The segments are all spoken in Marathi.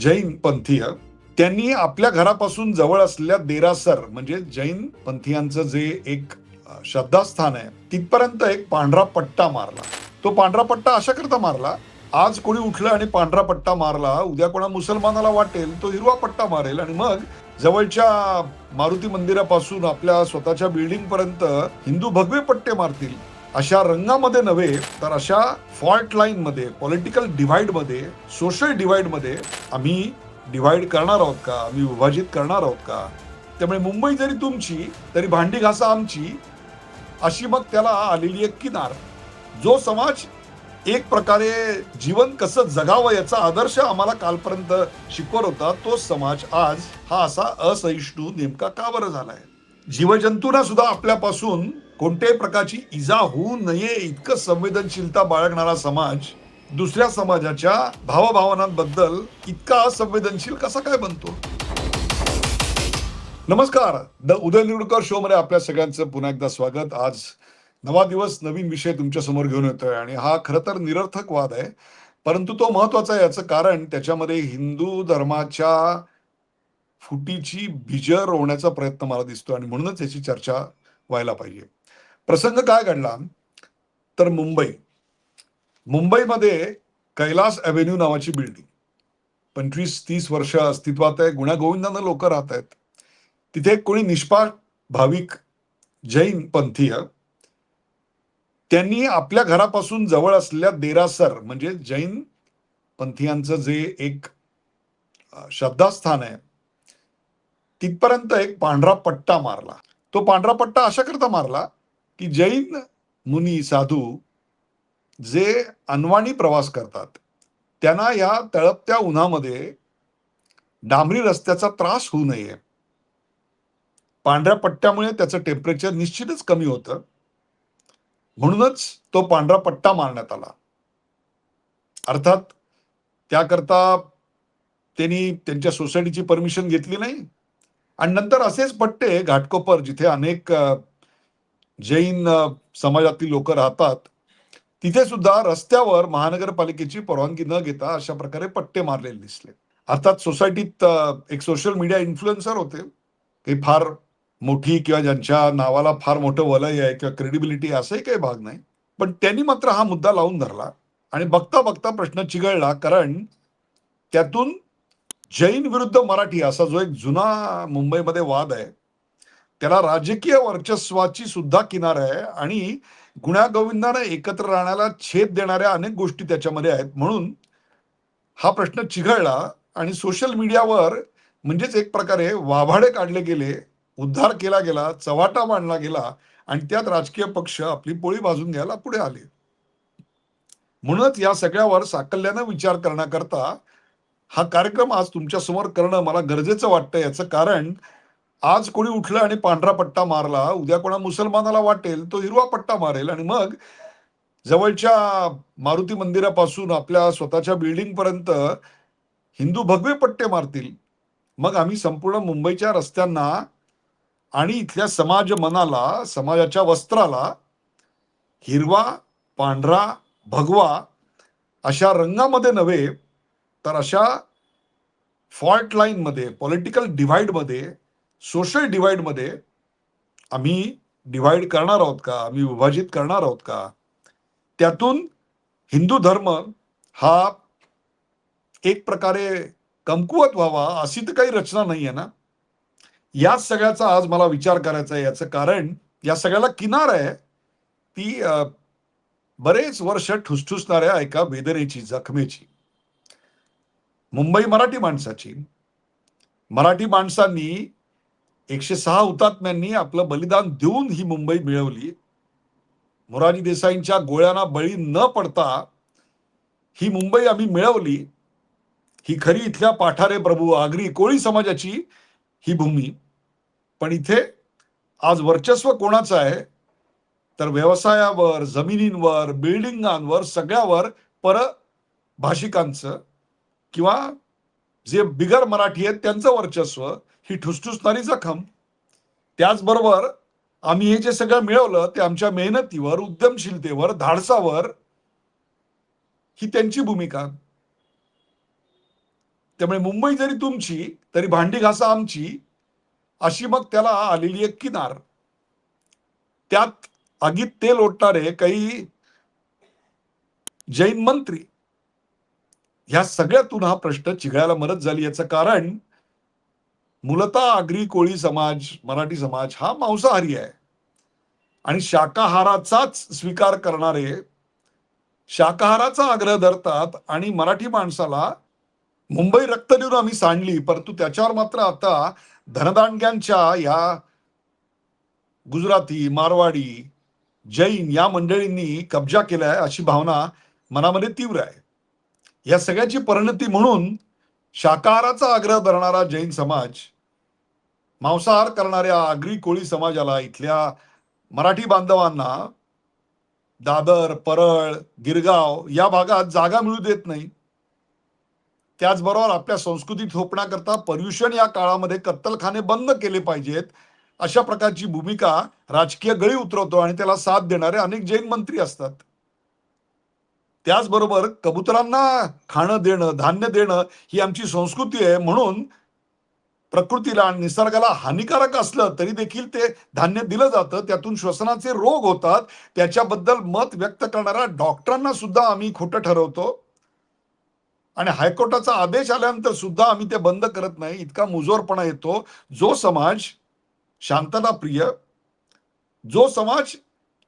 जैन पंथीय त्यांनी आपल्या घरापासून जवळ असलेल्या देरासर म्हणजे जैन पंथीयांचं जे एक श्रद्धास्थान आहे तिथपर्यंत एक पांढरा पट्टा मारला. तो पांढरा पट्टा अशा करता मारला, आज कोणी उठलं आणि पांढरा पट्टा मारला, उद्या कोणा मुसलमानाला वाटेल तो हिरवा पट्टा मारेल आणि मग जवळच्या मारुती मंदिरापासून आपल्या स्वतःच्या बिल्डिंग पर्यंत हिंदू भगवे पट्टे मारतील. अशा रंगामध्ये नव्हे तर अशा फॉल्ट लाईन मध्ये, पॉलिटिकल डिव्हाइड मध्ये, सोशल डिव्हाइड मध्ये आम्ही डिव्हाइड करणार आहोत का, आम्ही विभाजित करणार आहोत का? त्यामुळे मुंबई जरी तुमची तरी भांडी घासा आमची, अशी मग त्याला आलेली एक किनार. जो समाज एक प्रकारे जीवन कसं जगावं याचा आदर्श आम्हाला कालपर्यंत शिकवत होता, तो समाज आज हा असा असहिष्णू नेमका का बरं झालाय? जीवजंतूंना सुद्धा आपल्यापासून कोणत्याही प्रकारची इजा होऊ नये इतकं संवेदनशीलता बाळगणारा समाज दुसऱ्या समाजाच्या भावभावनांबद्दल इतका असंवेदनशील कसा काय बनतो? नमस्कार, द उदय निवडकर शो मध्ये आपल्या सगळ्यांचं पुन्हा एकदा स्वागत. आज नवा दिवस, नवीन विषय तुमच्या समोर घेऊन येतोय आणि हा खरं तर निरर्थक वाद आहे, परंतु तो महत्वाचा आहे. याचं कारण त्याच्यामध्ये हिंदू धर्माच्या फुटीची बीज रोवण्याचा प्रयत्न मला दिसतो आणि म्हणूनच याची चर्चा व्हायला पाहिजे. प्रसंग काय घडला तर मुंबईमध्ये कैलास अव्हेन्यू नावाची बिल्डिंग 25-30 वर्ष अस्तित्वात आहे. गुण्यागोविंदानं लोक राहत आहेत तिथे. कोणी निष्पाप भाविक जैन पंथीय त्यांनी आपल्या घरापासून जवळ असलेल्या देरासर म्हणजे जैन पंथीयांचं जे एक श्रद्धास्थान आहे तिथपर्यंत एक पांढरा पट्टा मारला. तो पांढरा पट्टा अशा करता मारला की जैन मुनी साधू जे अनवाणी प्रवास करतात त्यांना या तळपत्या उन्हामध्ये डांबरी रस्त्याचा त्रास होऊ नये. पांढऱ्या पट्ट्यामुळे त्याचं टेम्परेचर निश्चितच कमी होतं, म्हणूनच तो पांढरा पट्टा मारण्यात आला. अर्थात त्याकरता त्यांनी त्यांच्या सोसायटीची परमिशन घेतली नाही आणि नंतर असेच पट्टे घाटकोपर जिथे अनेक जैन समाजातील लोक राहतात तिथे सुद्धा रस्त्यावर महानगरपालिकेची परवानगी न घेता अशा प्रकारे पट्टे मारलेले दिसले. अर्थात सोसायटीत एक सोशल मीडिया इन्फ्लुएन्सर होते, काही फार मोठी किंवा ज्यांच्या नावाला फार मोठं वलय आहे किंवा क्रेडिबिलिटी असंही काही भाग नाही, पण त्यांनी मात्र हा मुद्दा लावून धरला आणि बघता बघता प्रश्न चिघळला. कारण त्यातून जैन विरुद्ध मराठी असा जो एक जुना मुंबईमध्ये वाद आहे त्याला राजकीय वर्चस्वाची सुद्धा किनार आहे आणि गुण्यागोविंदाने एकत्र राहण्याला छेद देणाऱ्या अनेक गोष्टी त्याच्यामध्ये आहेत. म्हणून हा प्रश्न चिघळला आणि सोशल मीडियावर म्हणजेच एक प्रकारे वाभाडे काढले गेले, उद्धार केला गेला, चव्हाटा मांडला गेला आणि त्यात राजकीय पक्ष आपली पोळी भाजून घ्यायला पुढे आले. म्हणूनच या सगळ्यावर साकल्यानं विचार करण्याकरता हा कार्यक्रम आज तुमच्या समोर करणं मला गरजेचं वाटतं. याचं कारण आज कोणी उठलं आणि पांढरा पट्टा मारला, उद्या कोणा मुसलमानाला वाटेल तो हिरवा पट्टा मारेल आणि मग जवळच्या मारुती मंदिरापासून आपल्या स्वतःच्या बिल्डिंग पर्यंत हिंदू भगवे पट्टे मारतील. मग आम्ही संपूर्ण मुंबईच्या रस्त्यांना आणि इथल्या समाज मनाला, समाजाच्या वस्त्राला हिरवा, पांढरा, भगवा अशा रंगामध्ये नव्हे तर अशा फॉल्ट लाईन मध्ये, पॉलिटिकल डिव्हाइड मध्ये, सोशल डिव्हाइड मध्ये आम्ही डिव्हाइड करणार आहोत का, आम्ही विभाजित करणार आहोत का? त्यातून हिंदू धर्म हा एक प्रकारे कमकुवत व्हावा अशी तर काही रचना नाहीये ना. या सगळ्याचा आज मला विचार करायचा आहे. याचं कारण या सगळ्याला किनार आहे ती बरेच वर्ष ठुसठुसणाऱ्या एका वेदनेची, जखमेची. मुंबई मराठी माणसाची. मराठी माणसांनी 106 हुतात्म्यांनी आपलं बलिदान देऊन ही मुंबई मिळवली. मोरारजी देसाईंच्या गोळ्यांना बळी न पडता ही मुंबई आम्ही मिळवली. ही खरी इथल्या पाठारे प्रभू, आगरी, कोळी समाजाची ही भूमी. पण इथे आज वर्चस्व कोणाचं आहे तर व्यवसायावर, जमिनींवर, बिल्डिंगांवर, सगळ्यावर परभाषिकांचं किंवा जे बिगर मराठी आहेत त्यांचं वर्चस्व, ही ठुसठुसणारी जखम. त्याचबरोबर आम्ही हे जे सगळं मिळवलं ते आमच्या मेहनतीवर, उद्यमशीलतेवर, धाडसावर, ही त्यांची भूमिका. त्यामुळे मुंबई जरी तुमची तरी भांडी घासा आमची, अशी मग त्याला आलेली एक किनार. त्यात आगीत तेल ओतणारे काही जैन मंत्री, ह्या सगळ्यातून हा प्रश्न चिघळायला मदत झाली. याचं कारण मूलतः आगरी कोळी समाज, मराठी समाज हा मांसाहारी आहे आणि शाकाहाराचाच स्वीकार करणारे शाकाहाराचा आग्रह धरतात. आणि मराठी माणसाला मुंबई रक्त देऊन आम्ही सांडली, परंतु त्याच्यावर मात्र आता धनदांडग्यांच्या या गुजराती, मारवाडी, जैन या मंडळींनी कब्जा केलाय, अशी भावना मनामध्ये तीव्र आहे. या सगळ्याची परिणती म्हणून शाकाहाराचा आग्रह धरणारा जैन समाज मांसाहार करणाऱ्या आगरी कोळी समाजाला, इथल्या मराठी बांधवांना दादर, परळ, गिरगाव या भागात जागा मिळू देत नाही. त्याचबरोबर आपल्या संस्कृती थोपण्याकरता पर्युषण या काळामध्ये कत्तलखाने बंद केले पाहिजेत, अशा प्रकारची भूमिका राजकीय गळी उतरवतो आणि त्याला साथ देणारे अनेक जैन मंत्री असतात. त्याचबरोबर कबुतरांना खाणं देणं, धान्य देणं ही आमची संस्कृती आहे, म्हणून प्रकृतीला आणि निसर्गाला हानिकारक असलं तरी देखील ते धान्य दिलं जातं, त्यातून श्वसनाचे रोग होतात. त्याच्याबद्दल मत व्यक्त करणाऱ्या डॉक्टरांना सुद्धा आम्ही खोटं ठरवतो आणि हायकोर्टाचा आदेश आल्यानंतर सुद्धा आम्ही ते बंद करत नाही. इतका मुजोरपणा येतो. जो समाज शांतताप्रिय, जो समाज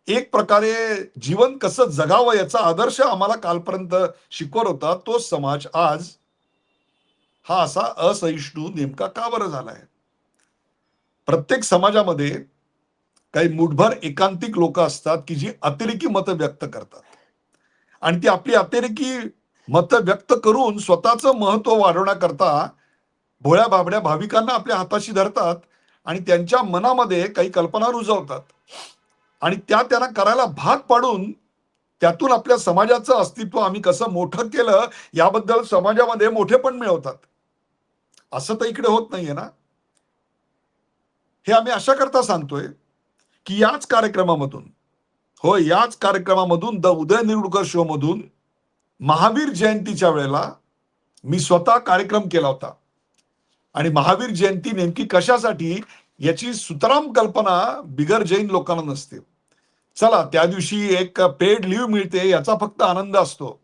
एक प्रकारे जीवन कसं जगावं याचा आदर्श आम्हाला कालपर्यंत शिकवत होता, तोच समाज आज हा असा असहिष्णू नेमका का बरं झालाय? प्रत्येक समाजामध्ये काही मुठभर एकांतिक लोक असतात की जी अतिरेकी मतं व्यक्त करतात आणि ती आपली अतिरेकी मतं व्यक्त करून स्वतःचं महत्व वाढवण्याकरता भोळ्या बाबड्या भाविकांना आपल्या हाताशी धरतात आणि त्यांच्या मनामध्ये काही कल्पना रुजवतात आणि त्या त्यांना करायला भाग पाडून त्यातून आपल्या समाजाचं अस्तित्व आम्ही कसं मोठं केलं याबद्दल समाजामध्ये मोठेपण मिळवतात. असं तर इकडे होत नाहीये ना. हे आम्ही अशा करता सांगतोय की याच कार्यक्रमामधून, होय, याच कार्यक्रमामधून द उदय निरुडकर शो मधून महावीर जयंतीच्या वेळेला मी स्वतः कार्यक्रम केला होता आणि महावीर जयंती नेमकी कशासाठी याची सुतराम कल्पना बिगर जैन लोकांना नसते. चला, त्या दिवशी एक पेड लिव्ह मिळते याचा फक्त आनंद असतो.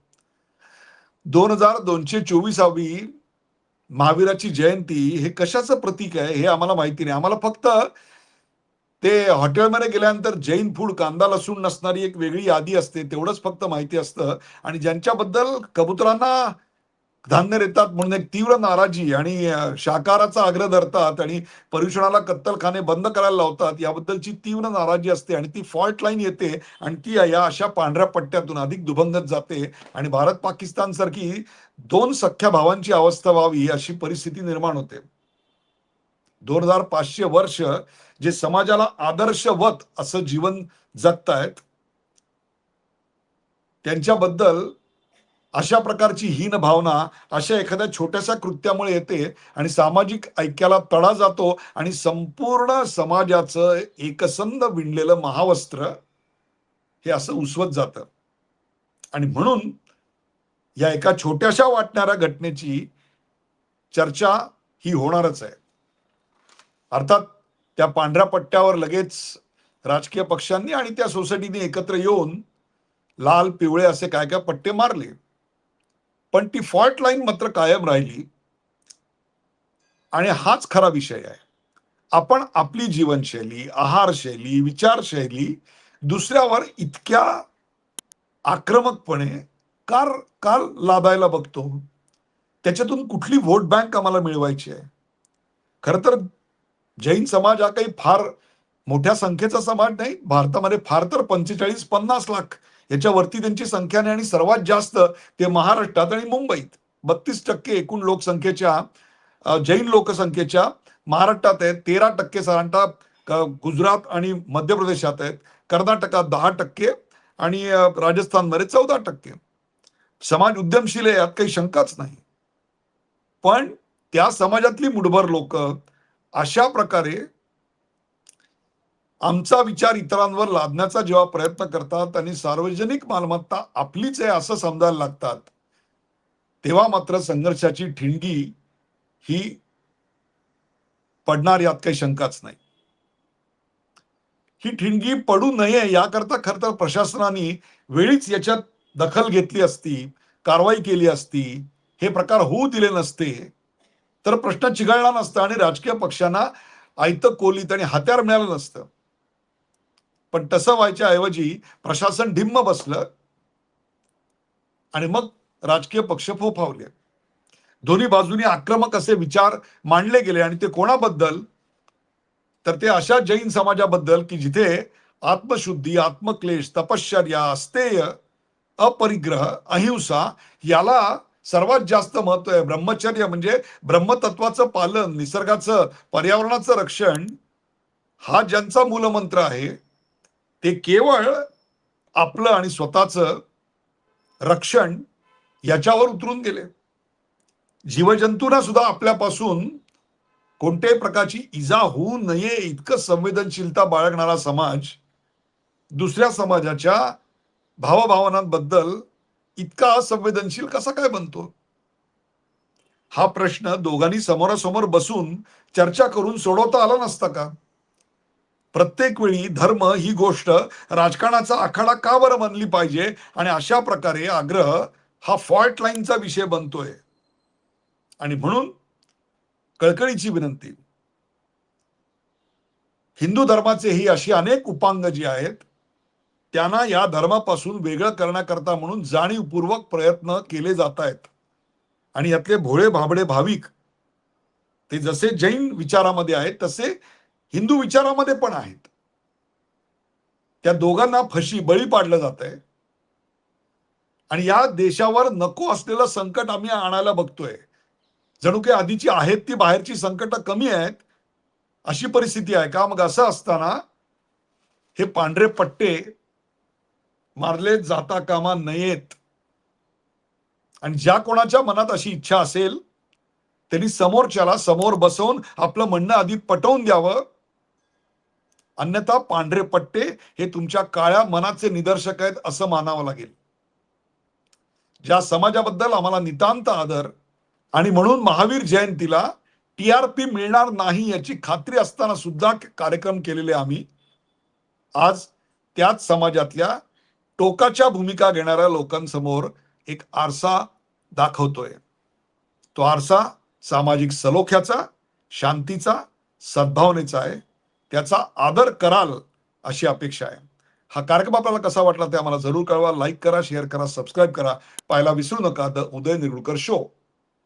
2224वी महावीराची जयंती हे कशाचं प्रतीक आहे हे आम्हाला माहिती नाही. आम्हाला फक्त ते हॉटेलमध्ये गेल्यानंतर जैन फूड, कांदा लसूण नसणारी एक वेगळी यादी असते, तेवढंच फक्त माहिती असतं. आणि ज्यांच्याबद्दल कबुतरांना धान्य देतात म्हणून एक तीव्र नाराजी आणि शाकाहाराचा आग्रह धरतात आणि पर्युषणाला कत्तलखाने बंद करायला लावतात, याबद्दलची तीव्र नाराजी असते आणि ती फॉल्ट लाईन येते आणि ती या अशा पांढऱ्या पट्ट्यातून अधिक दुभंगत जाते आणि भारत पाकिस्तान सारखी दोन सख्या भावांची अवस्था व्हावी अशी परिस्थिती निर्माण होते. 2500 वर्ष जे समाजाला आदर्शवत असं जीवन जगतायत, त्यांच्याबद्दल अशा प्रकारची हीन भावना अशा एखाद्या छोट्याशा कृत्यामुळे येते आणि सामाजिक ऐक्याला तडा जातो आणि संपूर्ण समाजाचं एकसंध विणलेलं महावस्त्र हे असं उसवत जातं. आणि म्हणून या एका छोट्याशा वाटणाऱ्या घटनेची चर्चा ही होणारच आहे. अर्थात त्या पांढऱ्या पट्ट्यावर लगेच राजकीय पक्षांनी आणि त्या सोसायटीने एकत्र येऊन लाल, पिवळे असे काय काय पट्टे मारले, पण ती फॉल्ट लाईन मात्र कायम राहिली. आणि हाच खरा विषय आहे. आपण आपली जीवनशैली, आहारशैली, विचारशैली दुसऱ्यावर इतक्या आक्रमकपणे का का लादायला बघतो? त्याच्यातून कुठली व्होट बँक आम्हाला मिळवायची आहे? खर तर जैन समाज हा काही फार मोठ्या संख्येचा समाज नाही. भारतामध्ये फार तर 45-50 लाख याच्यावरती त्यांची संख्या नाही आणि सर्वात जास्त ते महाराष्ट्रात आणि मुंबईत. 32% एकूण लोकसंख्येच्या जैन लोकसंख्येच्या महाराष्ट्रात आहेत. 13% साधारणतः गुजरात आणि मध्य प्रदेशात आहेत. कर्नाटकात 10% आणि राजस्थानमध्ये 14%. समाज उद्यमशील आहे, यात काही शंकाच नाही. पण त्या समाजातली मुठभर लोक अशा प्रकारे आमचा विचार इतरांवर लादण्याचा जेव्हा प्रयत्न करतात आणि सार्वजनिक मालमत्ता आपलीच आहे असं समजायला लागतात, तेव्हा मात्र संघर्षाची ठिणगी ही पडणार यात काही शंकाच नाही. ही ठिणगी पडू नये याकरता खरं तर प्रशासनाने वेळीच याच्यात दखल घेतली असती, कारवाई केली असती, हे प्रकार होऊ दिले नसते, तर प्रश्न चिघळला नसता आणि राजकीय पक्षांना आयतं कोलीत आणि हत्यार मिळालं नसतं. पण तसं व्हायच्या ऐवजी प्रशासन ढिम्म बसलं आणि मग राजकीय पक्ष फोफावले. दोन्ही बाजूनी आक्रमक असे विचार मांडले गेले आणि ते कोणाबद्दल? तर ते अशा जैन समाजाबद्दल की जिथे आत्मशुद्धी, आत्मक्लेश, तपश्चर्या, अस्तेय, अपरिग्रह, अहिंसा याला सर्वात जास्त महत्व आहे. ब्रह्मचर्य म्हणजे ब्रह्मतत्वाचं पालन, निसर्गाचं, पर्यावरणाचं रक्षण हा ज्यांचा मूलमंत्र आहे, ते केवळ आपलं आणि स्वतःचं रक्षण याच्यावर उतरून गेले. जीवजंतूंना सुद्धा आपल्यापासून कोणत्याही प्रकारची इजा होऊ नये इतकं संवेदनशीलता बाळगणारा समाज दुसऱ्या समाजाच्या भावभावनांबद्दल इतका असंवेदनशील कसा काय बनतो? हा प्रश्न दोघांनी समोरासमोर बसून चर्चा करून सोडवता आला नसता का? प्रत्येक वेळी धर्म ही गोष्ट राजकारणाचा आखाडा का बरं बनली पाहिजे आणि अशा प्रकारे आग्रह हा फॉल्ट लाईनचा विषय बनतोय? आणि म्हणून कळकळीची विनंती, हिंदू धर्माचे ही अशी अनेक उपांग जी आहेत त्यांना या धर्मापासून वेगळं करण्याकरता म्हणून जाणीवपूर्वक प्रयत्न केले जात आहेत. आणि यातले भोळे भाबडे भाविक ते जसे जैन विचारामध्ये आहेत तसे हिंदू विचारामध्ये पण आहेत. त्या दोघांना फशी बळी पाडलं जात आहे आणि या देशावर नको असलेलं संकट आम्ही आणायला बघतोय. जणू काही आधीची आहेत ती बाहेरची संकट कमी आहेत अशी परिस्थिती आहे का? मग असं असताना हे पांढरे पट्टे मारले जाता कामा नयेत. आणि ज्या कोणाच्या मनात अशी इच्छा असेल त्यांनी समोरच्याला समोर बसवून आपलं म्हणणं आधी पटवून द्यावं. अन्यथा पांढरे पट्टे हे तुमच्या काळ्या मनाचे निदर्शक आहेत असं मानावं लागेल. ज्या समाजाबद्दल आम्हाला नितांत आदर आणि म्हणून महावीर जयंतीला टीआरपी मिळणार नाही याची खात्री असताना सुद्धा कार्यक्रम केलेले आम्ही आज त्याच समाजातल्या टोकाच्या भूमिका घेणाऱ्या लोकांसमोर एक आरसा दाखवतोय. तो आरसा सामाजिक सलोख्याचा, शांतीचा, सद्भावनेचा आहे. त्याचा आदर कराल अशी अपेक्षा आहे. हा कार्यक्रम आपल्याला कसा वाटला ते आम्हाला जरूर कळवा. लाईक करा, शेअर करा, सबस्क्राईब करा. पाहायला विसरू नका द उदय निरुळकर शो.